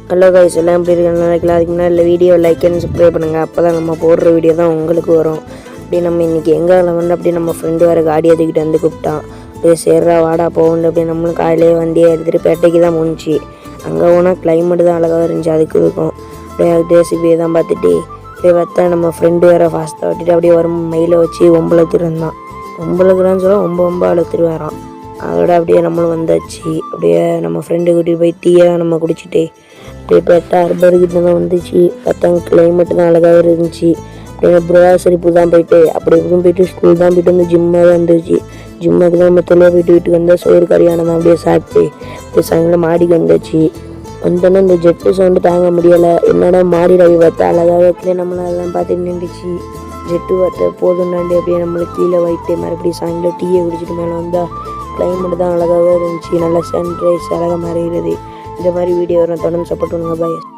Hello guys, எல்லாம் எப்படி இருக்குன்னு நினைக்கலாம். அதுக்கு முன்னாடி வீடியோ லைக் அண்ட் சப்ஸ்கிரைப் பண்ணுங்கள். அப்போ தான் நம்ம போடுற வீடியோ தான் உங்களுக்கு வரும். அப்படி நம்ம இன்றைக்கி எங்கே வந்து அப்படியே நம்ம ஃப்ரெண்டு வேறு காடி ஏற்றிக்கிட்டு வந்து கூப்பிட்டான். அப்படியே சேர்றா வாடா போகணும். அப்படியே நம்மளும் காலையிலே வண்டியை எடுத்துகிட்டு பேட்டைக்கு தான் முடிஞ்சு. அங்கே போனால் கிளைமேட்டு தான் அழகாக இருந்துச்சு. அதுக்கு இருக்கும் அப்படியே தேசிபியை தான் பார்த்துட்டு அப்படியே பார்த்தா நம்ம ஃப்ரெண்டு வேறு ஃபாஸ்ட்டாக விட்டுட்டு அப்படியே வரும் மயிலை வச்சு ஒம்பளத்துருந்தான். ஒம்பளத்துறான்னு சொல்ல ரொம்ப அழுத்துட்டு வரான். அதோட அப்படியே நம்மளும் வந்தாச்சு. அப்படியே நம்ம ஃப்ரெண்டு கூட்டிகிட்டு போய் டீயெல்லாம் நம்ம குடிச்சிட்டு அப்படியே பார்த்தா அர்பர்கிட்ட தான் வந்துச்சு. பார்த்தா கிளைமேட்டு தான் அழகாக இருந்துச்சு. அப்படியே புராசரிப்பு தான் போயிட்டு அப்படி இப்படின்னு போயிட்டு ஸ்கூல் தான் போயிட்டு வந்து ஜிம்மாக தான் இருந்துச்சு. ஜிம்முக்கு தான் நம்ம தெளிவாக போயிட்டு வீட்டுக்கு வந்தால் சோறு கறியானதான் அப்படியே சாப்பிட்டு அப்படியே சாயங்காலம் மாடிக்கு வந்துச்சு. வந்தோன்னே இந்த ஜெட்டு சவுண்டு தாங்க முடியலை. என்னடா மாடி ரவி பார்த்தா அழகாக நம்மளும் அதெல்லாம் பார்த்துட்டு நின்றுச்சு. ஜெட்டு பார்த்த போதும்னாண்டி அப்படியே நம்மளுக்கு கீழே வைட்டு மறுபடியும் சாயங்காலம் டீயை குடிச்சிட்டு மேலே வந்தால் கிளைமேட்டு தான் அழகாக இருந்துச்சு. நல்லா சன்ரைஸ் அழகாக மறைகிறது. இந்த மாதிரி வீடியோ வரும். தொடர்ந்து சப்போர்ட் பண்ணுங்க. பாய்.